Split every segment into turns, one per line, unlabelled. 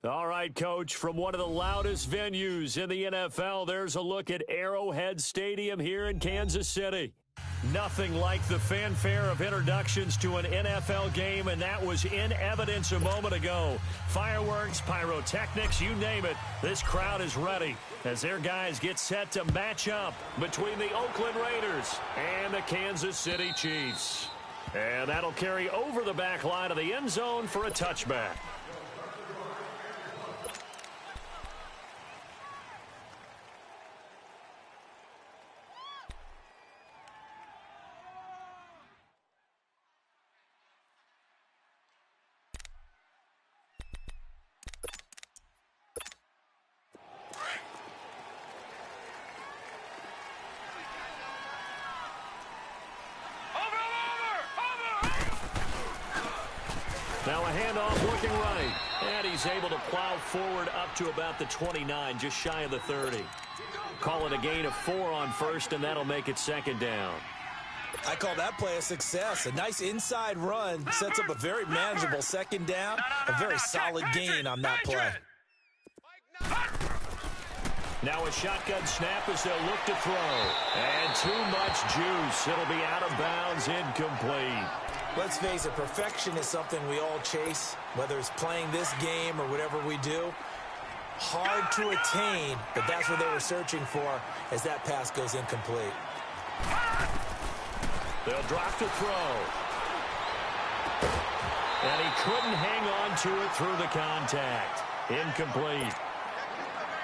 All right, Coach, from one of the loudest venues in the NFL, there's a look at Arrowhead Stadium here in Kansas City. Nothing like the fanfare of introductions to an NFL game, and that was in evidence a moment ago. Fireworks, pyrotechnics, you name it, this crowd is ready as their guys get set to match up between the Oakland Raiders and the Kansas City Chiefs. And that'll carry over the back line of the end zone for a touchback. Now a handoff looking right, and he's able to plow forward up to about the 29, just shy of the 30. Call it a gain of 4 on first, and that'll make it second down.
I call that play a success. A nice inside run sets up a very manageable second down, a very solid gain on that play.
Now a shotgun snap as they'll look to throw. And too much juice. It'll be out of bounds, incomplete.
Let's face it, perfection is something we all chase, whether it's playing this game or whatever we do. Hard to attain, but that's what they were searching for as that pass goes incomplete.
They'll drop to throw. And he couldn't hang on to it through the contact. Incomplete.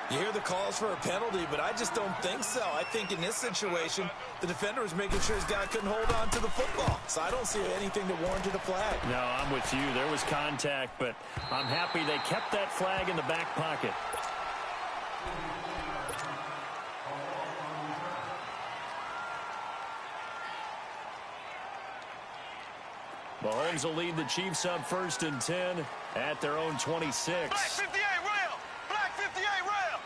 You hear the calls for a penalty, but I just don't think so. I think in this situation, the defender was making sure his guy couldn't hold on to the football. So I don't see anything that warranted a flag.
No, I'm with you. There was contact, but I'm happy they kept that flag in the back pocket. Mahomes will lead the Chiefs up 1st and 10 at their own 26.
Black 58 rail! Black 58 rail!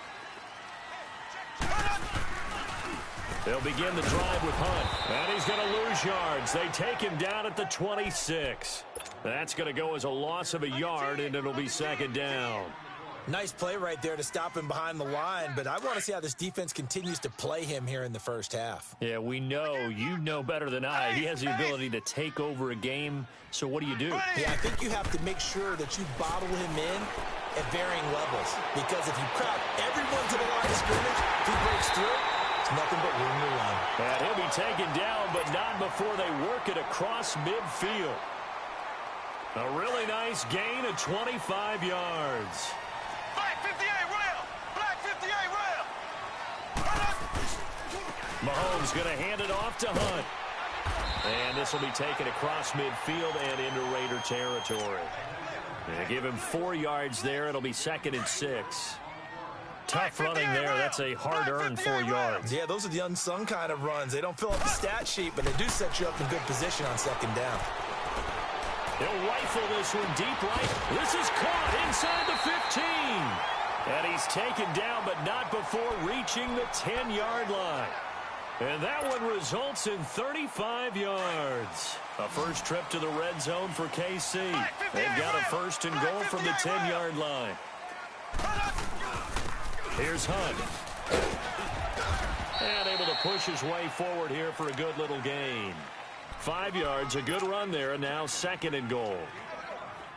They'll begin the drive with Hunt, and he's going to lose yards. They take him down at the 26. That's going to go as a loss of a yard, and it'll be second down.
Nice play right there to stop him behind the line, but I want to see how this defense continues to play him here in the first half.
Yeah, we know. You know better than I. He has the ability to take over a game, so what do you do?
Yeah, I think you have to make sure that you bottle him in at varying levels, because if you crowd everyone to the line of scrimmage, if he breaks through, it's nothing but room to run.
And he'll be taken down, but not before they work it across midfield. A really nice gain of 25 yards.
Black 58 rail! Black 58 rail!
Mahomes going to hand it off to Hunt. And this will be taken across midfield and into Raider territory. They give him 4 yards there. It'll be 2nd and 6. Tough running there. That's a hard-earned 4 yards.
Yeah, those are the unsung kind of runs. They don't fill up the stat sheet, but they do set you up in good position on second down.
They'll rifle this one deep right. This is caught inside the 15. And he's taken down, but not before reaching the 10-yard line. And that one results in 35 yards. A first trip to the red zone for KC. They've got a 1st and goal from the 10-yard line. Here's Hunt. And able to push his way forward here for a good little gain. 5 yards, a good run there, and now 2nd and goal.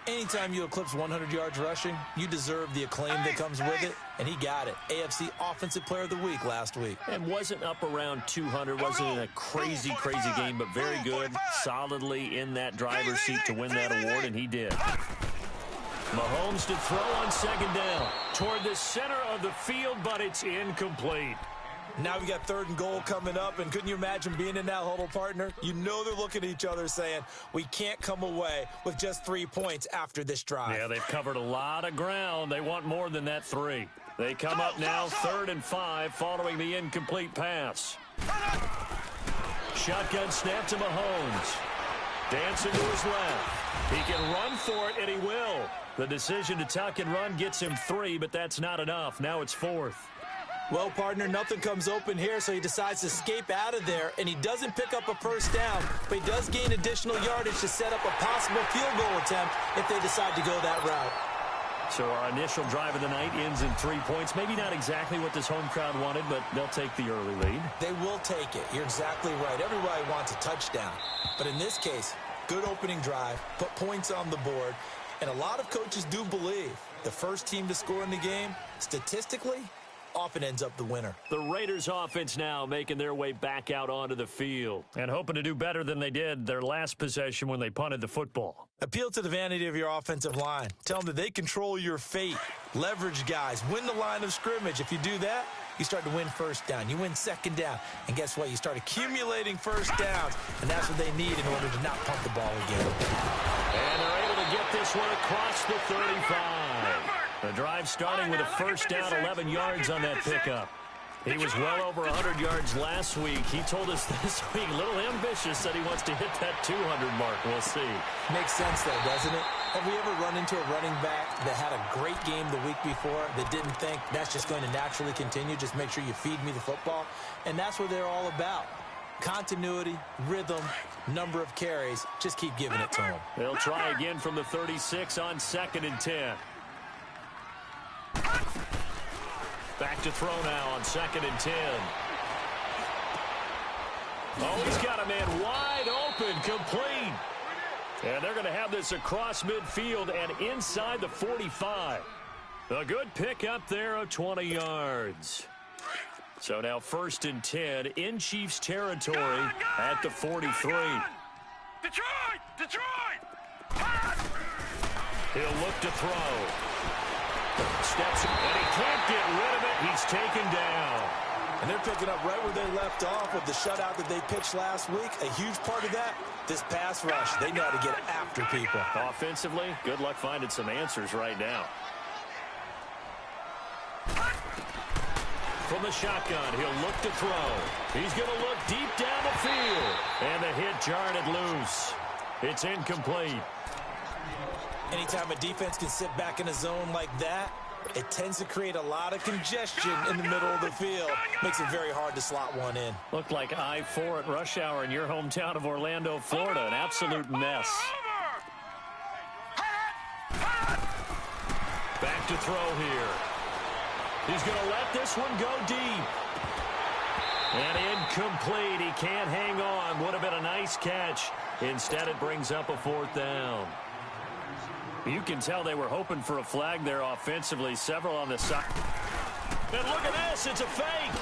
Anytime you eclipse 100 yards rushing, you deserve the acclaim that comes with it, and he got it. AFC Offensive Player of the Week last week.
And wasn't up around 200, wasn't in a crazy game, but very good, solidly in that driver's seat to win that award, and he did. Mahomes to throw on 2nd down toward the center of the field, but it's incomplete.
Now we got 3rd and goal coming up, and couldn't you imagine being in that huddle, partner? You know they're looking at each other saying, we can't come away with just 3 points after this drive.
Yeah, they've covered a lot of ground. They want more than that 3. They come up now 3rd and 5 following the incomplete pass. Shotgun snap to Mahomes. Dancing to his left. He can run for it, and he will. The decision to tuck and run gets him 3, but that's not enough. Now it's 4th.
Well, partner, nothing comes open here, so he decides to escape out of there, and he doesn't pick up a 1st down, but he does gain additional yardage to set up a possible field goal attempt if they decide to go that route.
So our initial drive of the night ends in 3 points. Maybe not exactly what this home crowd wanted, but they'll take the early lead.
They will take it. You're exactly right. Everybody wants a touchdown. But in this case, good opening drive, put points on the board, and a lot of coaches do believe the first team to score in the game, statistically, often ends up the winner.
The Raiders offense now making their way back out onto the field and hoping to do better than they did their last possession when they punted the football.
Appeal to the vanity of your offensive line. Tell them that they control your fate. Leverage guys. Win the line of scrimmage. If you do that, you start to win first down. You win second down. And guess what? You start accumulating first downs. And that's what they need in order to not punt the ball again.
And they're able to get this one across the 35. The drive starting with a first down, 11 yards on that pickup. He was well over 100 yards last week. He told us this week, a little ambitious, that he wants to hit that 200 mark. We'll see.
Makes sense, though, doesn't it? Have we ever run into a running back that had a great game the week before that didn't think that's just going to naturally continue? Just make sure you feed me the football. And that's what they're all about. Continuity, rhythm, number of carries. Just keep giving it to them.
They'll try again from the 36 on 2nd and 10. Back to throw now on 2nd and 10. Oh, he's got a man wide open, complete. And they're going to have this across midfield and inside the 45. A good pick up there of 20 yards. So now 1st and 10 in Chiefs territory at the 43.
Detroit!
He'll look to throw. Steps, and he can't get rid of it. He's taken down.
And they're picking up right where they left off with the shutout that they pitched last week. A huge part of that, this pass rush. They know how to get after people.
Offensively, good luck finding some answers right now. From the shotgun, he'll look to throw. He's going to look deep down the field. And the hit jarred it loose. It's incomplete.
Anytime a defense can sit back in a zone like that, it tends to create a lot of congestion in the middle of the field. Makes it very hard to slot one in.
Looked like I-4 at rush hour in your hometown of Orlando, Florida. An absolute mess. Back to throw here. He's going to let this one go deep. And incomplete. He can't hang on. Would have been a nice catch. Instead, it brings up a 4th down. You can tell they were hoping for a flag there offensively. Several on the side. And look at this. It's a fake.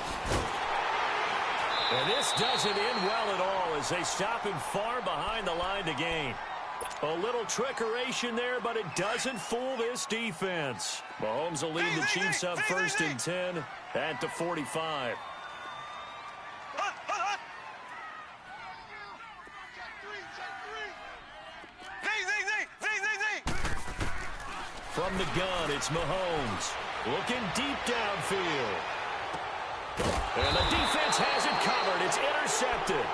And this doesn't end well at all as they stop him far behind the line to gain. A little trickeration there, but it doesn't fool this defense. Mahomes will lead the Chiefs up 1st and 10 at the 45. From the gun, it's Mahomes. Looking deep downfield. And the defense has it covered. It's intercepted.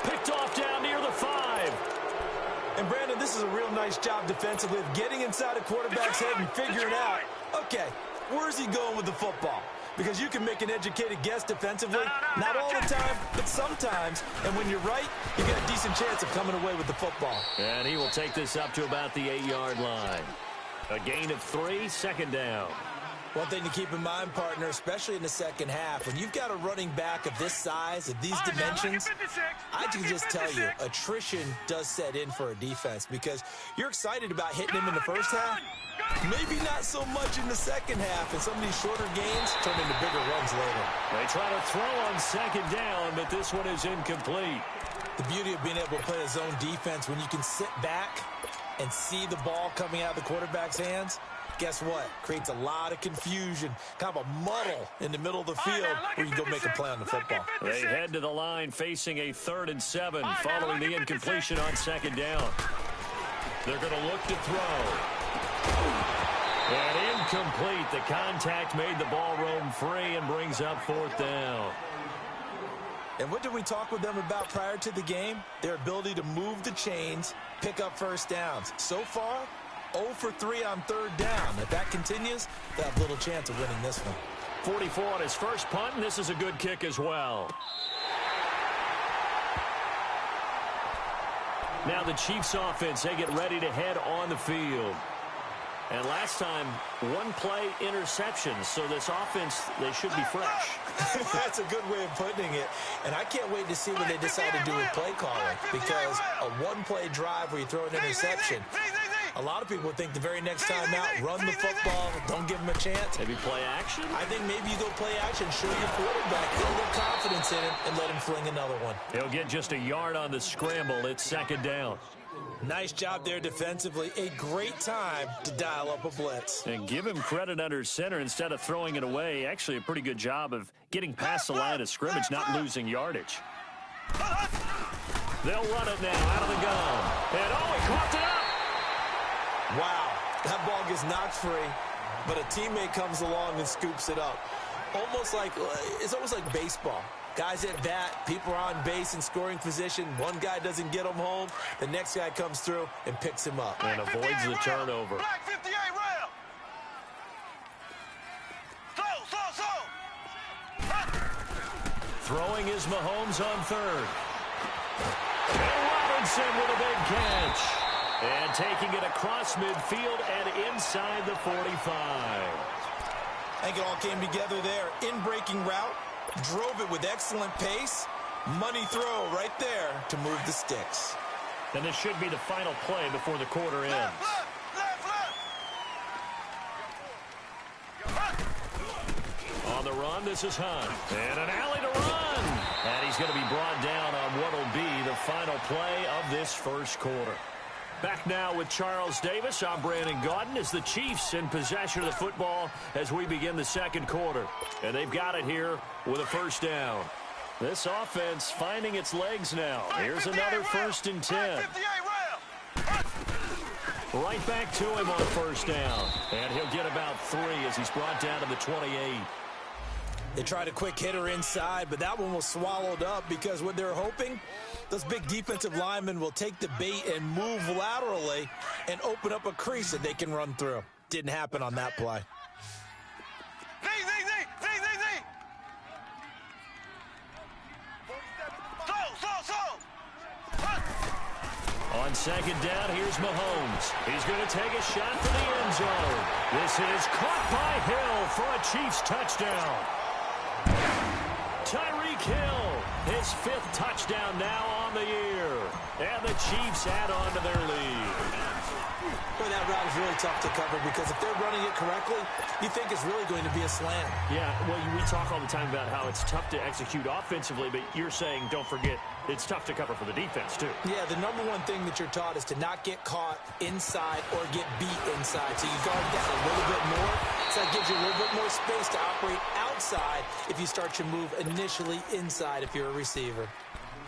Picked off down near the 5.
And, Brandon, this is a real nice job defensively of getting inside a quarterback's head and figuring out, okay, where's he going with the football? Because you can make an educated guess defensively, not all the time, but sometimes. And when you're right, you got a decent chance of coming away with the football.
And he will take this up to about the 8-yard line. A gain of 3, 2nd down.
One thing to keep in mind, partner, especially in the second half, when you've got a running back of this size, of these dimensions, I can just tell you, attrition does set in for a defense because you're excited about hitting him in the first half, maybe not so much in the second half, and some of these shorter gains turn into bigger runs later.
They try to throw on 2nd down, but this one is incomplete.
The beauty of being able to play a zone defense when you can sit back and see the ball coming out of the quarterback's hands, guess what? Creates a lot of confusion, kind of a muddle in the middle of the field where you can go make a play on the football.
They head to the line facing a 3rd and 7 following the incompletion on 2nd down. They're going to look to throw. And incomplete. The contact made the ball roam free and brings up 4th down.
And what did we talk with them about prior to the game? Their ability to move the chains, pick up first downs. So far, 0 for 3 on 3rd down. If that continues, they'll have little chance of winning this one.
44 on his first punt, and this is a good kick as well. Now the Chiefs offense, they get ready to head on the field. And last time, one-play interception. So this offense, they should be fresh.
That's a good way of putting it. And I can't wait to see what they decide to do with play calling. Because a one-play drive where you throw an interception, a lot of people think the very next time out, run the football, don't give them a chance.
Maybe play action?
I think maybe you go play action, show your quarterback, build their confidence in him, and let him fling another one.
He'll get just a yard on the scramble. It's second down.
Nice job there defensively. A great time to dial up a blitz.
And give him credit under center instead of throwing it away. Actually, a pretty good job of getting past the line of scrimmage, not losing yardage. They'll run it now out of the gun. And, oh, he caught it up.
Wow, that ball gets knocked free, but a teammate comes along and scoops it up. It's almost like baseball. Guys at bat, people are on base in scoring position. One guy doesn't get him home. The next guy comes through and picks him up.
And avoids the turnover.
Black 58 rail.
Throwing is Mahomes on third. And Robinson with a big catch. And taking it across midfield and inside the 45.
I think it all came together there. In-breaking route. Drove it with excellent pace. Money throw right there to move the sticks.
And this should be the final play before the quarter ends. On the run, this is Hunt. And an alley to run. And he's going to be brought down on what will be the final play of this first quarter. Back now with Charles Davis. I'm Brandon Gaudin as the Chiefs in possession of the football as we begin the second quarter. And they've got it here with a first down. This offense finding its legs now. Here's another 1st and 10. Right back to him on first down. And he'll get about 3 as he's brought down to the 28.
They tried a quick hitter inside, but that one was swallowed up because what they're hoping, those big defensive linemen will take the bait and move laterally and open up a crease that they can run through. Didn't happen on that play.
On second down, here's Mahomes. He's going to take a shot for the end zone. This is caught by Hill for a Chiefs touchdown. Tyreek Hill, his 5th touchdown now on the year. And the Chiefs add on to their lead.
Boy, that route is really tough to cover because if they're running it correctly, you think it's really going to be a slant.
Yeah, well, we talk all the time about how it's tough to execute offensively, but you're saying, don't forget, it's tough to cover for the defense, too.
Yeah, the number one thing that you're taught is to not get caught inside or get beat inside. So you guard that a little bit more. So that gives you a little bit more space to operate outside if you start your move initially inside if you're a receiver.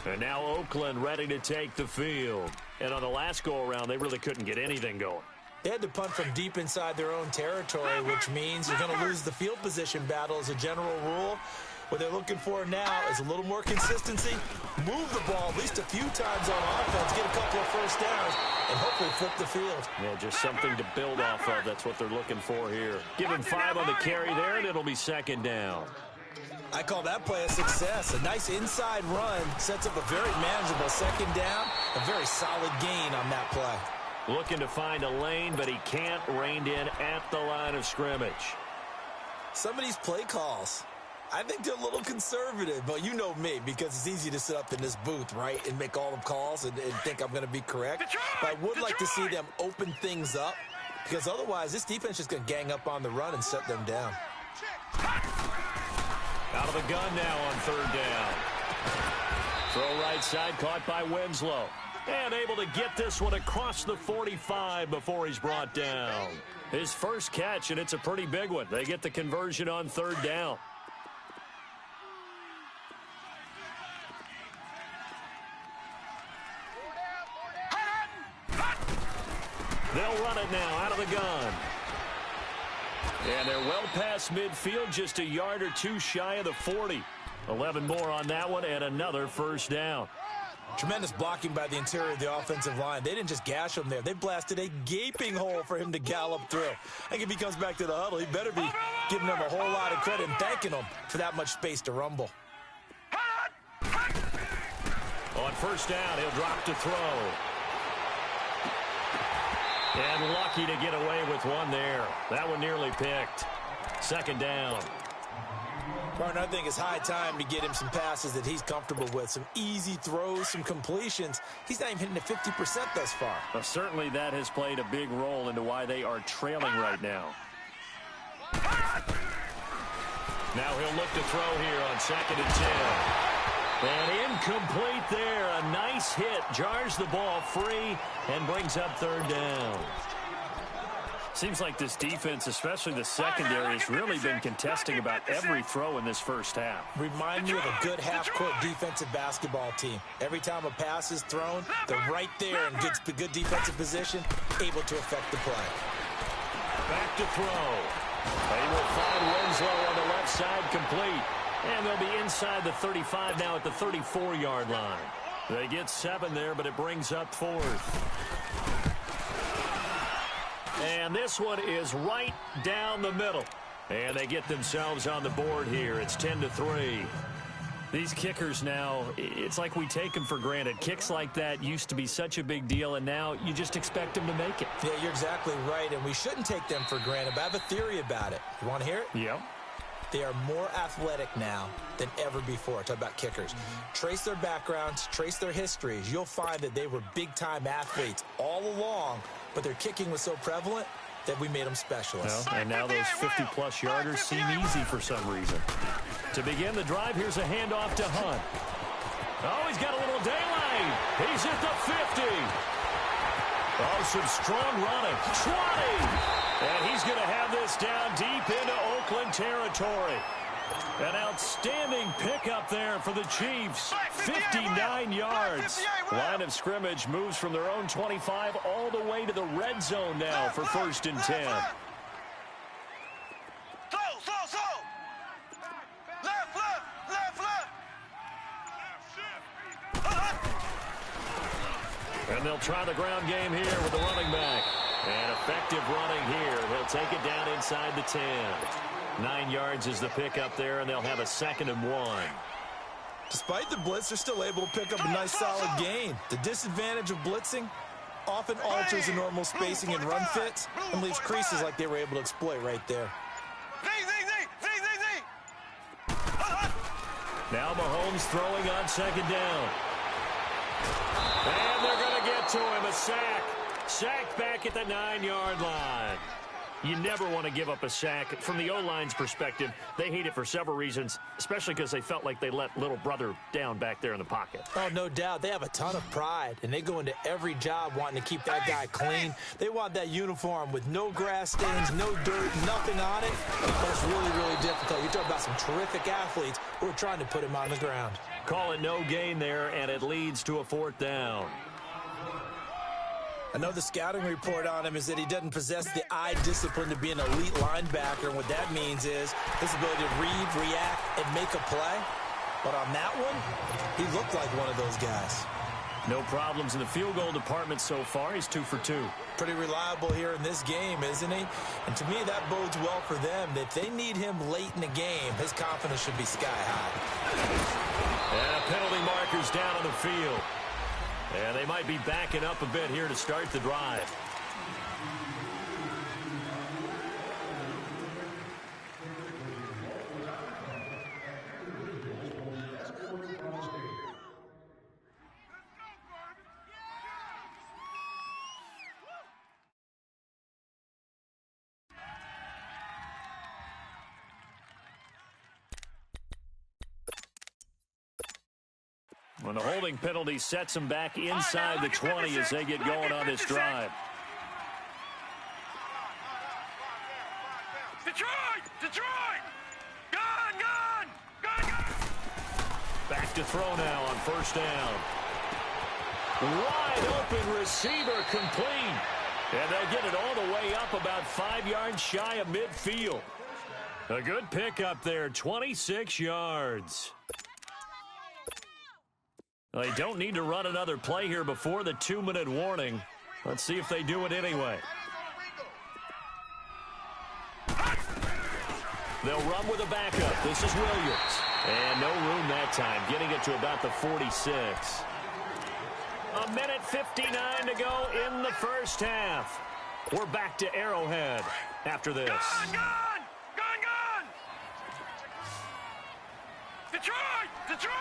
And now Oakland ready to take the field. And on the last go-around, they really couldn't get anything going.
They had to punt from deep inside their own territory, which means you're going to lose the field position battle as a general rule. What they're looking for now is a little more consistency, move the ball at least a few times on offense, get a couple of first downs, and hopefully flip the field.
Yeah, just something to build off of. That's what they're looking for here. Give him 5 on the carry there, and it'll be second down.
I call that play a success. A nice inside run sets up a very manageable second down. A very solid gain on that play.
Looking to find a lane, but he can't. Reined in at the line of scrimmage.
Some of these play calls, I think they're a little conservative, but you know me, because it's easy to sit up in this booth, right, and make all the calls and think I'm going to be correct. But I would like to see them open things up, because otherwise this defense is going to gang up on the run and shut them down.
Out of the gun now on third down. Throw right side, caught by Winslow. And able to get this one across the 45 before he's brought down. His first catch, and it's a pretty big one. They get the conversion on third down. They'll run it now out of the gun. And they're well past midfield, just a yard or two shy of the 40. 11 more on that one, and another first down.
Tremendous blocking by the interior of the offensive line. They didn't just gash him there. They blasted a gaping hole for him to gallop through. I think if he comes back to the huddle, he better be giving them a whole lot of credit and thanking them for that much space to rumble.
On first down, he'll drop to throw. And lucky to get away with one there. That one nearly picked. Second down.
Partner, I think it's high time to get him some passes that he's comfortable with. Some easy throws, some completions. He's not even hitting the 50% thus far.
Well, certainly that has played a big role into why they are trailing right now. Now he'll look to throw here on 2nd and 10. And incomplete there. A nice hit. Jars the ball free and brings up 3rd down. Seems like this defense, especially the secondary, has really been contesting about every throw in this first half.
Remind me of a good half-court defensive basketball team. Every time a pass is thrown, they're right there in good defensive position, able to affect the play.
Back to throw. They will find Winslow on the left side, complete. And they'll be inside the 35 now at the 34-yard line. They get 7 there, but it brings up 4th. And this one is right down the middle. And they get themselves on the board here. It's 10-3. These kickers now, it's like we take them for granted. Kicks like that used to be such a big deal, and now you just expect them to make it.
Yeah, you're exactly right, and we shouldn't take them for granted, but I have a theory about it. You want to hear it?
Yep.
They are more athletic now than ever before. Talk about kickers. Trace their backgrounds, trace their histories. You'll find that they were big-time athletes all along, but their kicking was so prevalent that we made them specialists.
Well, and now those 50-plus yarders seem easy for some reason. To begin the drive, here's a handoff to Hunt. Oh, he's got a little daylight. He's at the 50. Oh, some strong running. 20. And he's going to have this down deep into Oakland territory. An outstanding pickup there for the Chiefs. 59 yards. Line of scrimmage moves from their own 25 all the way to the red zone now for 1st and 10. And they'll try the ground game here with the running back. And effective running here. He'll take it down inside the 10. 9 yards is the pickup there, and they'll have a 2nd and 1.
Despite the blitz, they're still able to pick up a nice, solid gain. The disadvantage of blitzing often alters the normal spacing and run fits and leaves creases like they were able to exploit right there.
Now Mahomes throwing on 2nd down. And they're going to get to him. A sack. Sacked back at the 9-yard line. You never want to give up a sack. From the O-line's perspective, they hate it for several reasons, especially because they felt like they let little brother down back there in the pocket.
Oh, no doubt. They have a ton of pride, and they go into every job wanting to keep that guy clean. They want that uniform with no grass stains, no dirt, nothing on it. But it's really, really difficult. You talk about some terrific athletes who are trying to put him on the ground.
Call it no gain there, and it leads to a 4th down.
I know the scouting report on him is that he doesn't possess the eye discipline to be an elite linebacker, and what that means is his ability to read, react, and make a play. But on that one, he looked like one of those guys.
No problems in the field goal department so far. He's 2 for 2.
Pretty reliable here in this game, isn't he? And to me, that bodes well for them. If they need him late in the game, his confidence should be sky high.
And penalty markers down on the field. And they might be backing up a bit here to start the drive. When the holding penalty sets them back inside the 20 as they get going on this drive.
Detroit! Gun!
Back to throw now on 1st down. Wide open receiver complete. And they'll get it all the way up about 5 yards shy of midfield. A good pickup there, 26 yards. They don't need to run another play here before the 2-minute warning. Let's see if they do it anyway. They'll run with a backup. This is Williams. And no room that time, getting it to about the 46. 1:59 to go in the first half. We're back to Arrowhead after this.
Gun! Detroit!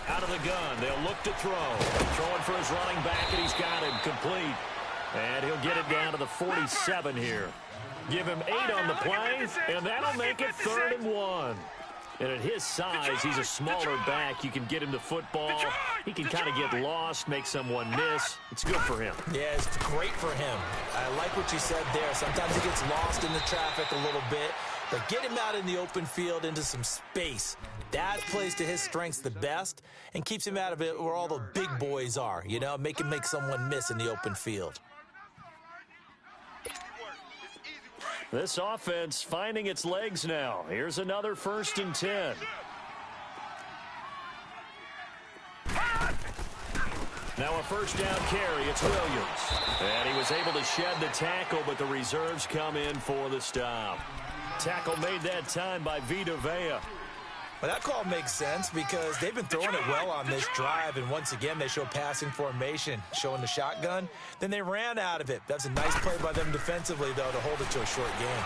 Out of the gun, they'll look to throw. Throwing for his running back, and he's got him complete. And he'll get it down to the 47 here. Give him 8 on the play, and that'll make it 3rd and 1. And at his size, he's a smaller back. You can get him the football. He can kind of get lost, make someone miss. It's good for him.
Yeah, it's great for him. I like what you said there. Sometimes he gets lost in the traffic a little bit, but get him out in the open field into some space. That plays to his strengths the best and keeps him out of it where all the big boys are, you know, make him make someone miss in the open field.
This offense finding its legs now. Here's another 1st and 10. Now a 1st down carry. It's Williams. And he was able to shed the tackle, but the reserves come in for the stop. Tackle made that time by Vita Vea.
Well, that call makes sense because they've been throwing it well on this drive, and once again they show passing formation, showing the shotgun. Then they ran out of it. That's a nice play by them defensively, though, to hold it to a short game.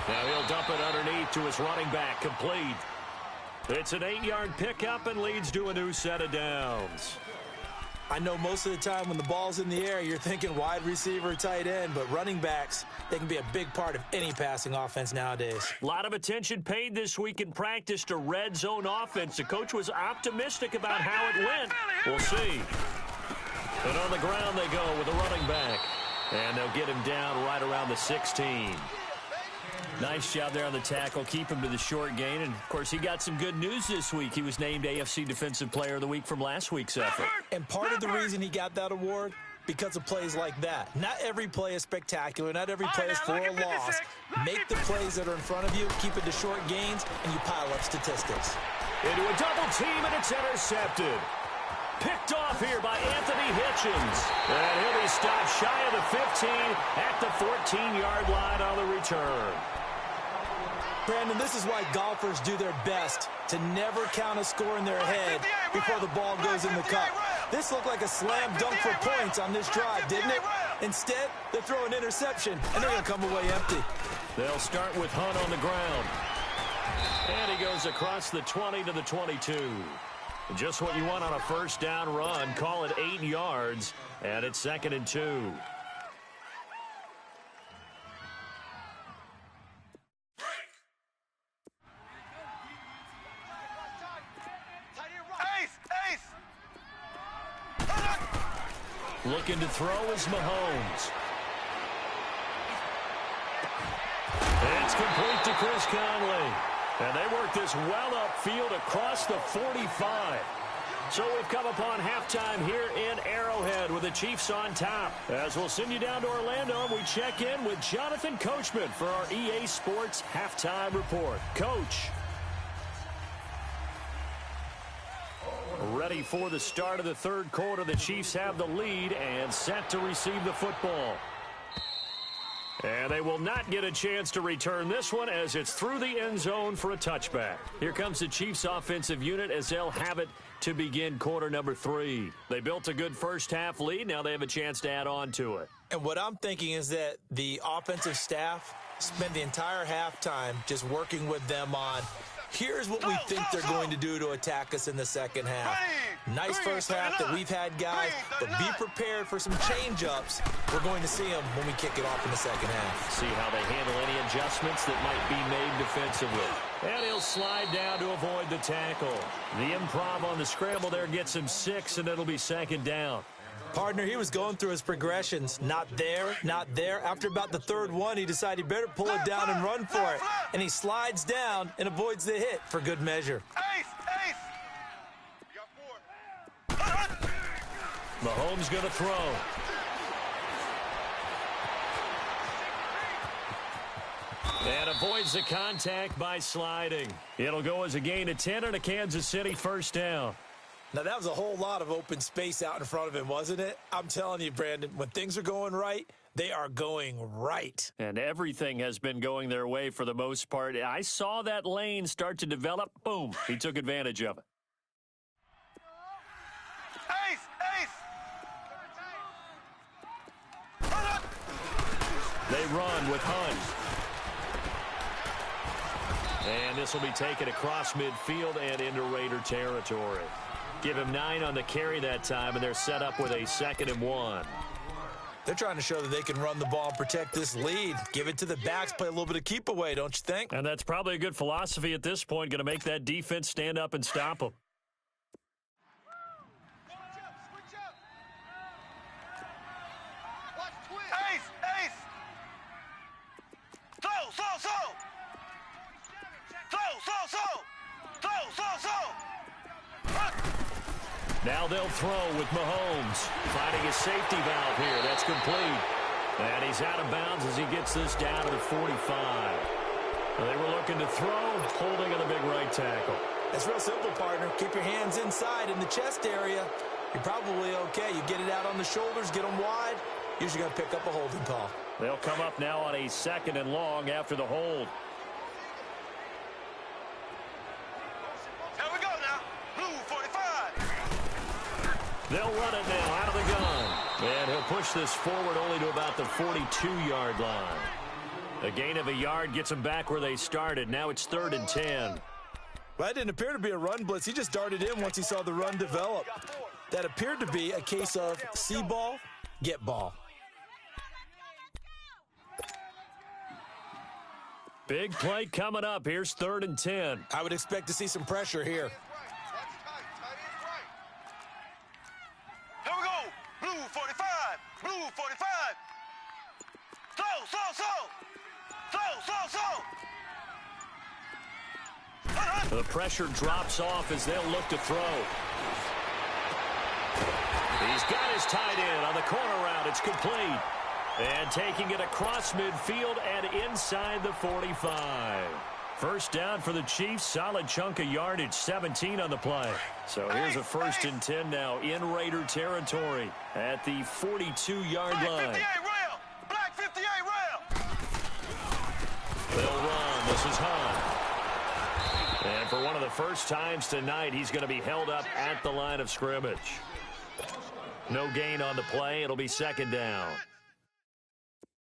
Now he'll dump it underneath to his running back, complete. It's an 8-yard pickup and leads to a new set of downs.
I know most of the time when the ball's in the air, you're thinking wide receiver, tight end, but running backs, they can be a big part of any passing offense nowadays.
A lot of attention paid this week in practice to red zone offense. The coach was optimistic about how it went. We'll see. And on the ground they go with the running back. And they'll get him down right around the 16. Nice job there on the tackle. Keep him to the short gain. And, of course, he got some good news this week. He was named AFC Defensive Player of the Week from last week's effort.
And part of the reason he got that award, because of plays like that. Not every play is spectacular. Not every play is for a loss. Make the plays that are in front of you, keep it to short gains, and you pile up statistics.
Into a double team, and it's intercepted. Picked off here by Anthony Hitchens. And he'll be stopped shy of the 15 at the 14-yard line on the return.
Brandon, this is why golfers do their best to never count a score in their head before the ball goes in the cup. This looked like a slam dunk for points on this drive, didn't it? Instead, they throw an interception, and they're going to come away empty.
They'll start with Hunt on the ground. And he goes across the 20 to the 22. Just what you want on a 1st down run. Call it 8 yards, and it's 2nd and 2. Looking to throw is Mahomes. It's complete to Chris Conley. And they work this well upfield across the 45. So we've come upon halftime here in Arrowhead with the Chiefs on top. As we'll send you down to Orlando, we check in with Jonathan Coachman for our EA Sports Halftime Report. Coach. Ready for the start of the 3rd quarter. The Chiefs have the lead and set to receive the football. And they will not get a chance to return this one as it's through the end zone for a touchback. Here comes the Chiefs offensive unit as they'll have it to begin quarter number 3. They built a good 1st half lead. Now they have a chance to add on to it.
And what I'm thinking is that the offensive staff spend the entire halftime just working with them on, here's what we think they're going to do to attack us in the 2nd half. Nice 1st half that we've had, guys, but be prepared for some change-ups. We're going to see them when we kick it off in the 2nd half.
See how they handle any adjustments that might be made defensively. And he'll slide down to avoid the tackle. The improv on the scramble there gets him 6, and it'll be 2nd down.
Partner, he was going through his progressions. Not there, not there. After about the 3rd one, he decided he better pull it down and run for it. And he slides down and avoids the hit for good measure.
Mahomes going to throw. And avoids the contact by sliding. It'll go as a gain of 10 and a Kansas City 1st down.
Now, that was a whole lot of open space out in front of him, wasn't it? I'm telling you, Brandon, when things are going right, they are going right.
And everything has been going their way for the most part. I saw that lane start to develop. Boom. He took advantage of it. They run with Hunt. And this will be taken across midfield and into Raider territory. Give him 9 on the carry that time, and they're set up with a 2nd and 1.
They're trying to show that they can run the ball and protect this lead. Give it to the backs, play a little bit of keep away, don't you think?
And that's probably a good philosophy at this point, going to make that defense stand up and stop them.
Ace! Ace!
Now they'll throw with Mahomes. Finding his safety valve here. That's complete. And he's out of bounds as he gets this down to the 45. They were looking to throw, holding on the big right tackle.
It's real simple, partner. Keep your hands inside in the chest area. You're probably okay. You get it out on the shoulders, get them wide. Usually going to pick up a holding call.
They'll come up now on a 2nd and long after the hold.
Here we go now. Blue 45.
They'll run it now out of the gun. And he'll push this forward only to about the 42-yard line. A gain of a yard gets them back where they started. Now it's 3rd and 10.
Well, that didn't appear to be a run blitz. He just darted in once he saw the run develop. That appeared to be a case of see ball, get ball.
Big play coming up. Here's 3rd and 10.
I would expect to see some pressure here.
Here we go. Blue 45. Blue 45.
The pressure drops off as they'll look to throw. He's got his tight end on the corner route. It's complete. And taking it across midfield and inside the 45. First down for the Chiefs. Solid chunk of yardage, 17 on the play. So here's a 1st and 10 now in Raider territory at the 42-yard line.
58 rail. Black 58 rail.
They'll run. This is Hunt. And for one of the first times tonight, he's going to be held up at the line of scrimmage. No gain on the play. It'll be 2nd down.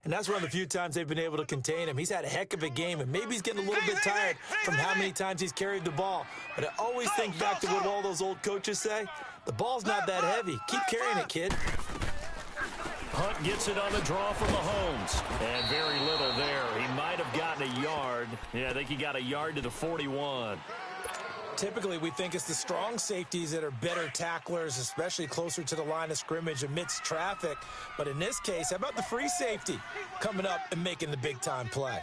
And that's one of the few times they've been able to contain him. He's had a heck of a game, and maybe he's getting a little bit tired from how many times he's carried the ball. But I always think back to what all those old coaches say. The ball's not that heavy. Keep carrying it, kid.
Hunt gets it on the draw from Mahomes. And very little there. He might have gotten a yard. Yeah, I think he got a yard to the 41.
Typically, we think it's the strong safeties that are better tacklers, especially closer to the line of scrimmage amidst traffic. But in this case, how about the free safety coming up and making the big-time play?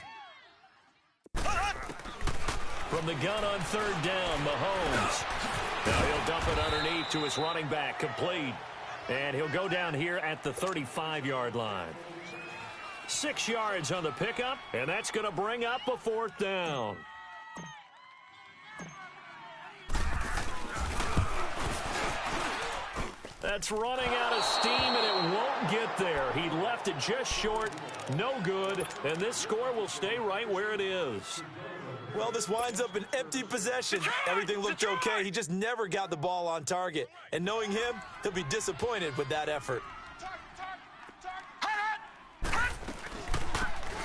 From the gun on 3rd down, Mahomes. Now he'll dump it underneath to his running back, complete. And he'll go down here at the 35-yard line. 6 yards on the pickup, and that's going to bring up a 4th down. That's running out of steam, and it won't get there. He left it just short, no good, and this score will stay right where it is.
Well, this winds up an empty possession. Everything looked okay. He just never got the ball on target. And knowing him, he'll be disappointed with that effort.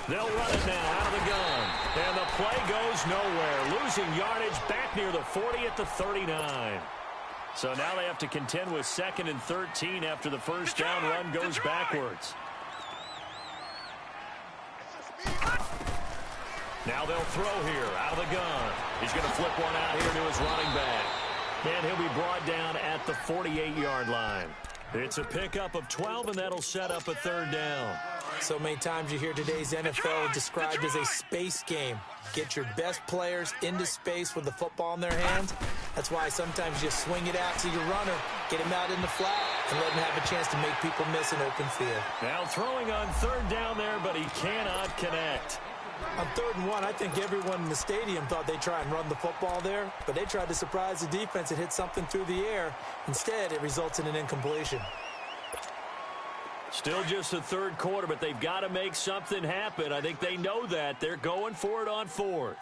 They'll run it now out of the gun. And the play goes nowhere. Losing yardage back near the 40 at the 39. So now they have to contend with 2nd and 13 after the first down run goes backwards. Now they'll throw here out of the gun. He's going to flip one out here to his running back. And he'll be brought down at the 48-yard line. It's a pickup of 12, and that'll set up a 3rd down.
So many times you hear today's NFL described as a space game. Get your best players into space with the football in their hands. That's why sometimes you swing it out to your runner, get him out in the flat, and let him have a chance to make people miss an open field.
Now throwing on 3rd down there, but he cannot connect.
On 3rd and 1, I think everyone in the stadium thought they'd try and run the football there, but they tried to surprise the defense and hit something through the air. Instead, it results in an incompletion.
Still just the 3rd quarter, but they've got to make something happen. I think they know that. They're going for it on 4th.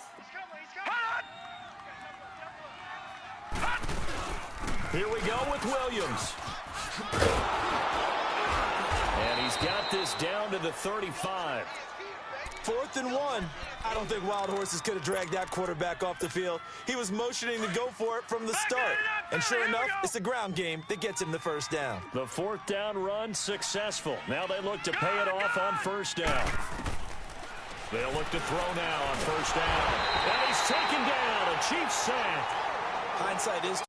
Here we go with Williams. And he's got this down to the 35.
4th and 1. I don't think Wild Horses could have dragged that quarterback off the field. He was motioning to go for it from the start. And sure enough, it's the ground game that gets him the first down.
The 4th down run successful. Now they look to pay it off on 1st down. They'll look to throw now on 1st down. And he's taken down. A Chiefs sack.
Hindsight is...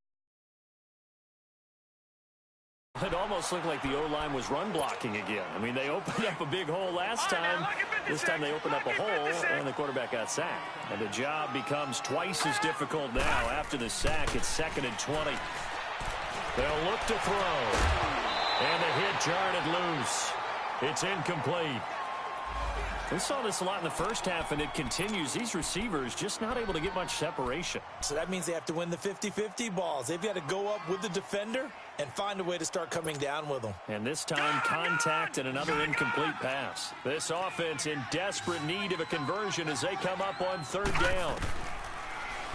It almost looked like the O-line was run blocking again. I mean, they opened up a big hole last time. This time they opened up a hole, and the quarterback got sacked. And the job becomes twice as difficult now. After the sack, it's 2nd and 20. They'll look to throw. And the hit jarred it loose. It's incomplete. We saw this a lot in the first half, and it continues. These receivers just not able to get much separation.
So that means they have to win the 50-50 balls. They've got to go up with the defender and find a way to start coming down with them.
And this time, contact and another incomplete pass. This offense in desperate need of a conversion as they come up on 3rd down.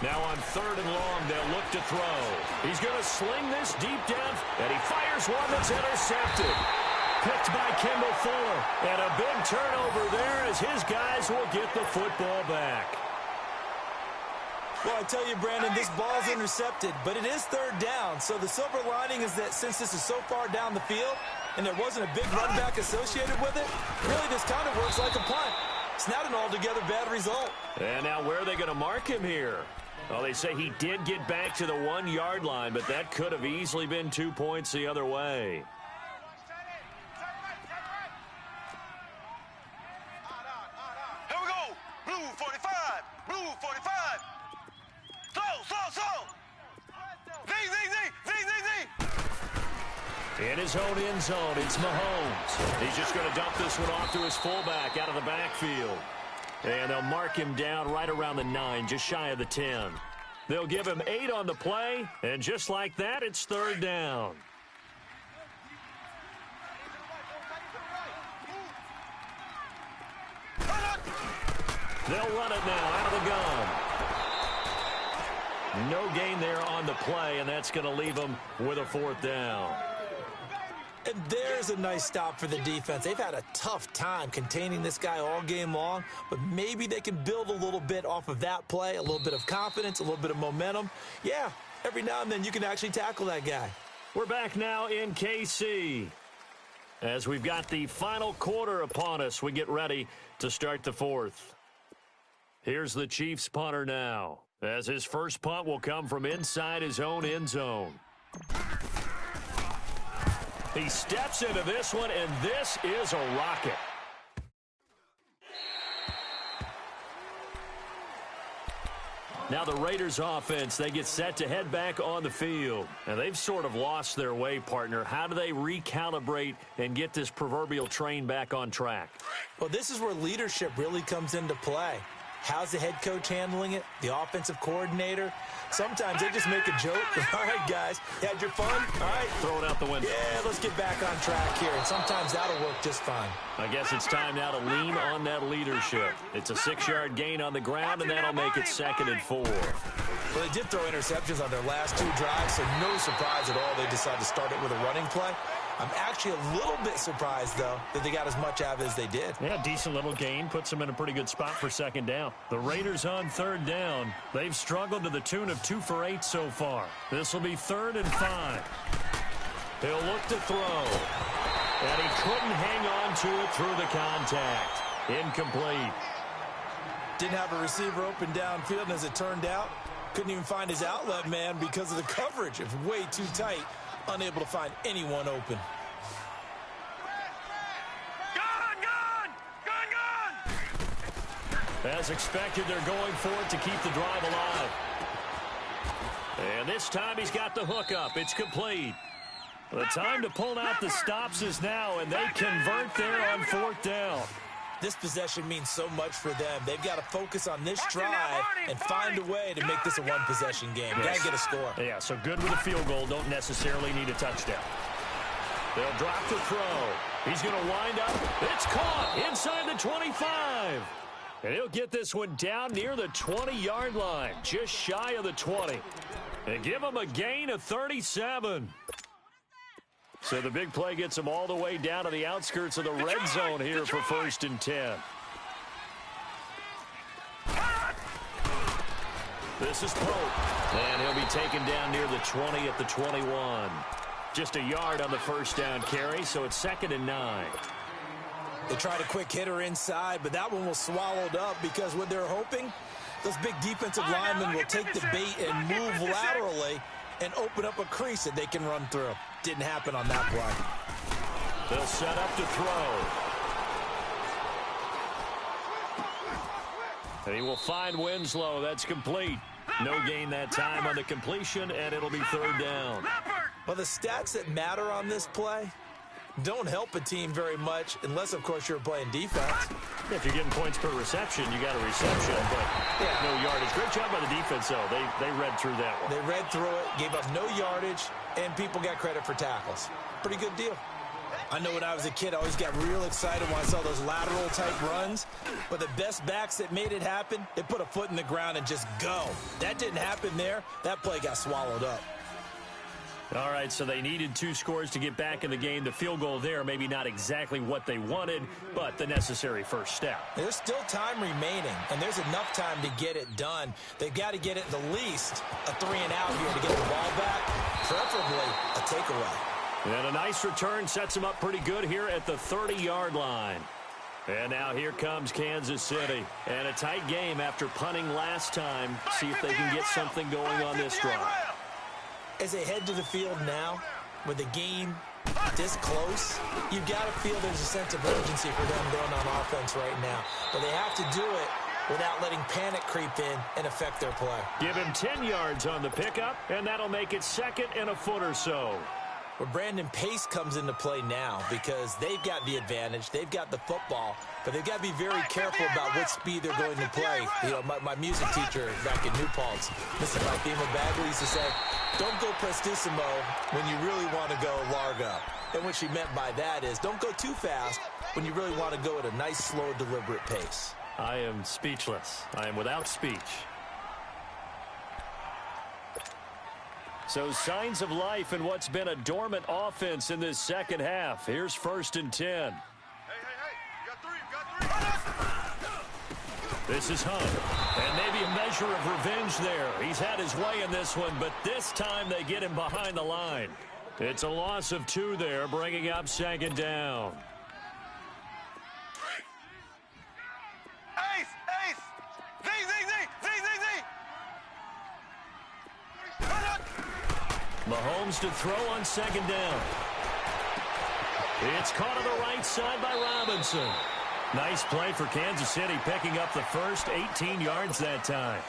Now on 3rd and long, they'll look to throw. He's going to sling this deep down, and he fires one that's intercepted. Picked by Kendall Fuller. And a big turnover there as his guys will get the football back.
Well, I tell you, Brandon, this ball's intercepted, but it is 3rd down. So the silver lining is that since this is so far down the field and there wasn't a big run back associated with it, really this kind of works like a punt. It's not an altogether bad result.
And now where are they going to mark him here? Well, they say he did get back to the 1-yard line, but that could have easily been 2 points the other way. In his own end zone, it's Mahomes. He's just going to dump this one off to his fullback out of the backfield. And they'll mark him down right around the 9, just shy of the 10. They'll give him 8 on the play, and just like that, it's 3rd down. They'll run it now out of the gun. No gain there on the play, and that's going to leave them with a 4th down.
And there's a nice stop for the defense. They've had a tough time containing this guy all game long, but maybe they can build a little bit off of that play, a little bit of confidence, a little bit of momentum. Yeah, every now and then you can actually tackle that guy.
We're back now in KC. As we've got the final quarter upon us, we get ready to start the 4th. Here's the Chiefs punter now, as his first punt will come from inside his own end zone. He steps into this one, and this is a rocket. Now the Raiders offense, they get set to head back on the field. And they've sort of lost their way, partner. How do they recalibrate and get this proverbial train back on track?
Well, this is where leadership really comes into play. How's the head coach handling it? The offensive coordinator? Sometimes they just make a joke. All right, guys, you had your fun? All right.
Throw it out the window.
Yeah, let's get back on track here. And sometimes that'll work just fine.
I guess it's time now to lean on that leadership. It's a 6-yard gain on the ground, and that'll make it 2nd and 4.
Well, they did throw interceptions on their last 2 drives, so no surprise at all they decided to start it with a running play. I'm actually a little bit surprised, though, that they got as much out of it as they did.
Yeah, decent little gain. Puts them in a pretty good spot for 2nd down. The Raiders on 3rd down. They've struggled to the tune of 2 for 8 so far. This will be 3rd and 5. He'll look to throw. And he couldn't hang on to it through the contact. Incomplete.
Didn't have a receiver open downfield, and as it turned out, couldn't even find his outlet man because of the coverage. It was way too tight. Unable to find anyone open.
As expected, they're going for it to keep the drive alive. And this time he's got the hook up. It's complete. The time to pull out the stops is now, and they convert there on 4th down.
This possession means so much for them. They've got to focus on this drive and find a way to make this a one-possession game. Got to get a score.
Yeah, so good with a field goal. Don't necessarily need a touchdown. They'll drop the throw. He's going to wind up. It's caught inside the 25. And he'll get this one down near the 20-yard line, just shy of the 20. And give him a gain of 37. So the big play gets him all the way down to the outskirts of the red zone here for 1st and 10. This is Pope. And he'll be taken down near the 20 at the 21. Just a yard on the first down carry, so it's 2nd and 9.
They tried a quick hitter inside, but that one was swallowed up because what they're hoping, those big defensive linemen will take the bait and move laterally and open up a crease that they can run through. Didn't happen on that play.
They'll set up to throw. And he will find Winslow. That's complete. No gain that time on the completion, and it'll be 3rd down.
Well, the stats that matter on this play don't help a team very much unless, of course, you're playing defense.
If you're getting points per reception, you got a reception, but no yardage. Great job by the defense, though. They read through that one.
They read through it, gave up no yardage, and people got credit for tackles. Pretty good deal. I know when I was a kid, I always got real excited when I saw those lateral-type runs, but the best backs that made it happen, they put a foot in the ground and just go. That didn't happen there. That play got swallowed up.
All right, so they needed 2 scores to get back in the game. The field goal there, maybe not exactly what they wanted, but the necessary first step.
There's still time remaining, and there's enough time to get it done. They've got to get it the least a 3-and-out here to get the ball back, preferably a takeaway.
And a nice return sets them up pretty good here at the 30-yard line. And now here comes Kansas City. And a tight game after punting last time. See if they can get something going on this drive.
As they head to the field now, with the game this close, you've got to feel there's a sense of urgency for them going on offense right now. But they have to do it without letting panic creep in and affect their play.
Give him 10 yards on the pickup, and that'll make it 2nd and a foot or so.
Where Brandon Pace comes into play now because they've got the advantage. They've got the football, but they've got to be very careful about what speed they're going to play. You know, my music teacher back in New Paltz, Mr. Fatima Bagley, used to say, don't go prestissimo when you really want to go largo. And what she meant by that is don't go too fast when you really want to go at a nice, slow, deliberate pace.
I am speechless. I am without speech. So signs of life in what's been a dormant offense in this second half. Here's 1st and 10.
Hey, you got 3.
This is Hunt. And maybe a measure of revenge there. He's had his way in this one, but this time they get him behind the line. It's a loss of 2 there, bringing up 2nd down.
Ace! Z!
Mahomes to throw on 2nd down. It's caught on the right side by Robinson. Nice play for Kansas City, picking up the first 18 yards that time.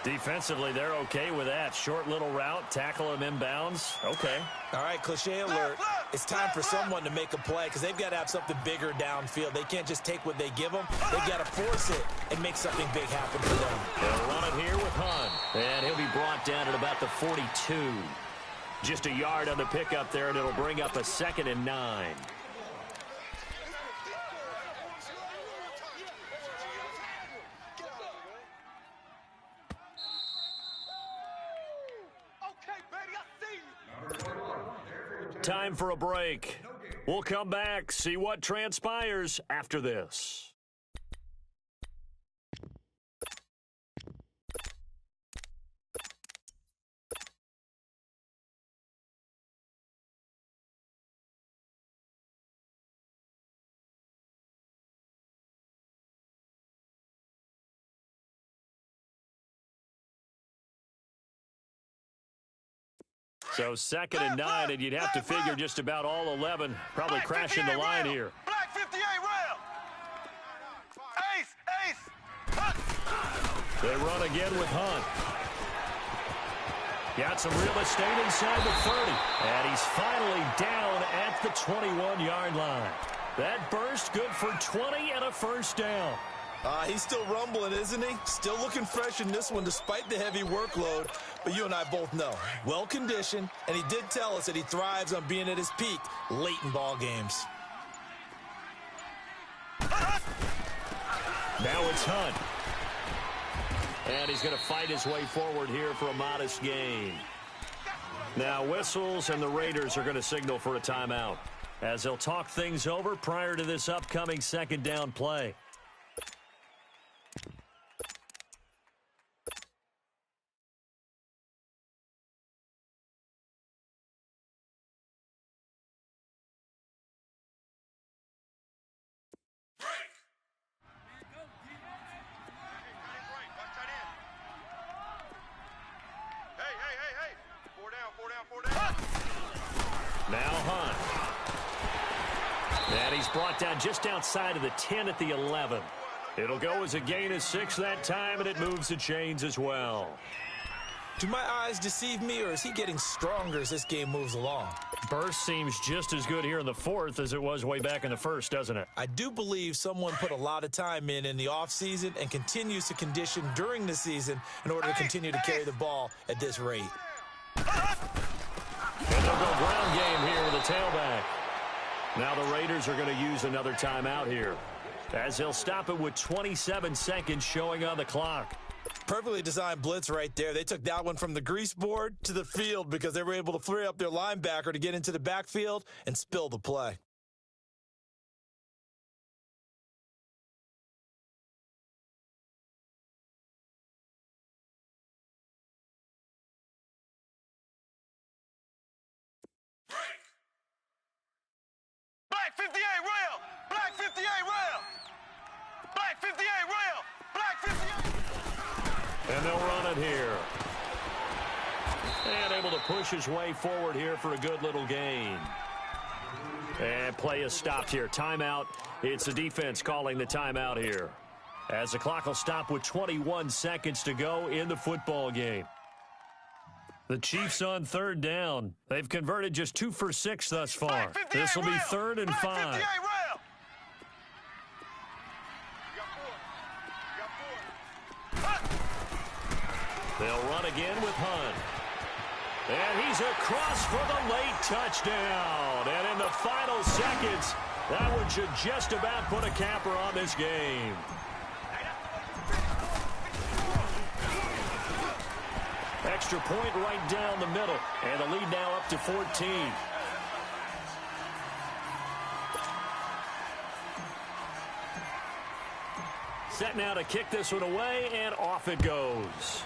Defensively, they're okay with that. Short little route, tackle him inbounds. Okay.
All right, cliche alert. It's time for someone to make a play because they've got to have something bigger downfield. They can't just take what they give them. They've got to force it and make something big happen for them.
They'll run it here with Hunt. And he'll be brought down at about the 42. Just a yard on the pickup there, and it'll bring up a 2nd and 9. Time for a break. We'll come back, see what transpires after this. So 2nd and 9, and you'd have to figure just about all 11 probably crashing the line here.
Black 58 rail. Ace. Hunt.
They run again with Hunt. Got some real estate inside the 30. And he's finally down at the 21-yard line. That burst good for 20 and a first down.
He's still rumbling, isn't he? Still looking fresh in this one despite the heavy workload. But you and I both know, well-conditioned, and he did tell us that he thrives on being at his peak late in ball games.
Now it's Hunt. And he's going to fight his way forward here for a modest gain. Now whistles, and the Raiders are going to signal for a timeout as they'll talk things over prior to this upcoming 2nd down play. Now Hunt. And he's brought down just outside of the 10 at the 11. It'll go as a gain of 6 that time, and it moves the chains as well.
Do my eyes deceive me, or is he getting stronger as this game moves along?
Burst seems just as good here in the fourth as it was way back in the first, doesn't it?
I do believe someone put a lot of time in the offseason and continues to condition during the season in order to continue to carry the ball at this rate.
And they'll go ground game here with a tailback. Now the Raiders are going to use another timeout here, as they'll stop it with 27 seconds showing on the clock.
Perfectly designed blitz right there. They took that one from the grease board to the field because they were able to free up their linebacker to get into the backfield and spill the play.
Black 58 rail! Black 58 rail! Black 58 rail! Black 58!
And they'll run it here. And able to push his way forward here for a good little gain. And play is stopped here. Timeout. It's the defense calling the timeout here, as the clock will stop with 21 seconds to go in the football game. The Chiefs on third down. They've converted just 2 for 6 thus far. This will be 3rd and 5. They'll run again with Hunt. And he's across for the late touchdown. And in the final seconds, that one should just about put a capper on this game. Extra point right down the middle. And the lead now up to 14. Set now to kick this one away, and off it goes.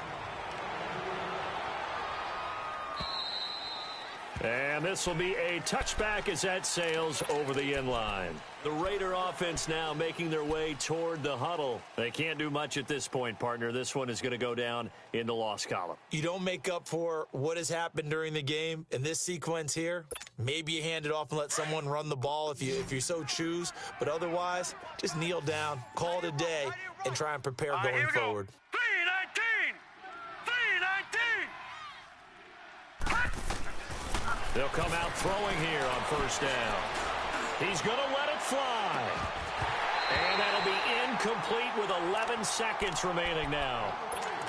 And this will be a touchback as that sails over the end line. The Raider offense now making their way toward the huddle. They can't do much at this point, partner. This one is going to go down in the loss column.
You don't make up for what has happened during the game in this sequence here. Maybe you hand it off and let someone run the ball if you so choose. But otherwise, just kneel down, call it a day, and try and prepare going forward.
319! 319!
They'll come out throwing here on first down. He's going to let it fly. And that'll be incomplete with 11 seconds remaining now.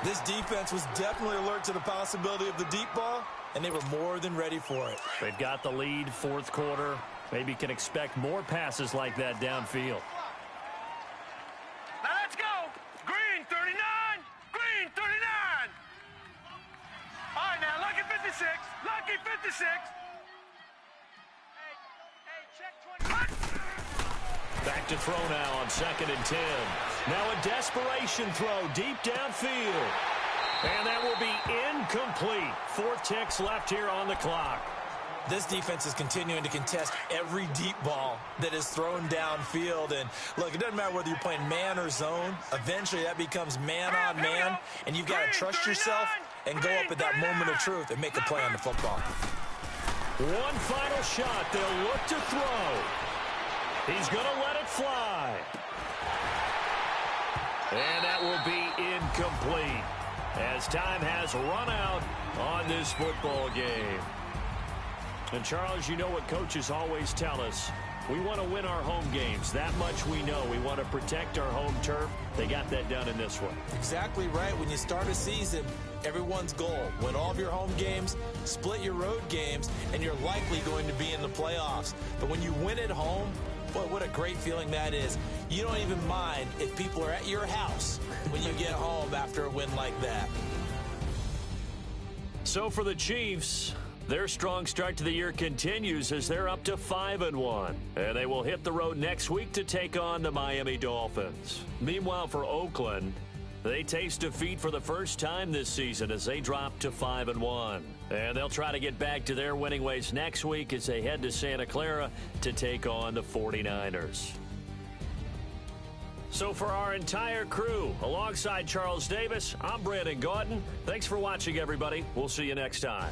This defense was definitely alert to the possibility of the deep ball, and they were more than ready for it.
They've got the lead, fourth quarter. Maybe can expect more passes like that downfield.
Now let's go! Green 39! Green 39! All right, now, Lucky 56! Lucky 56!
Back to throw now on 2nd and 10. Now a desperation throw deep downfield. And that will be incomplete. 4 ticks left here on the clock.
This defense is continuing to contest every deep ball that is thrown downfield. And look, it doesn't matter whether you're playing man or zone. Eventually that becomes man on man. And you've got to trust yourself and go up at that moment of truth and make a play on the football.
One final shot. They'll look to throw. He's going to let it fly. And that will be incomplete, as time has run out on this football game. And, Charles, you know what coaches always tell us. We want to win our home games. That much we know. We want to protect our home turf. They got that done in this one.
Exactly right. When you start a season, everyone's goal: win all of your home games, split your road games, and you're likely going to be in the playoffs. But when you win at home, boy, what a great feeling that is. You don't even mind if people are at your house when you get home after a win like that.
So for the Chiefs, their strong start to the year continues as they're up to 5-1. And they will hit the road next week to take on the Miami Dolphins. Meanwhile, for Oakland, they taste defeat for the first time this season as they drop to 5-1. And they'll try to get back to their winning ways next week as they head to Santa Clara to take on the 49ers. So for our entire crew, alongside Charles Davis, I'm Brandon Gaudin. Thanks for watching, everybody. We'll see you next time.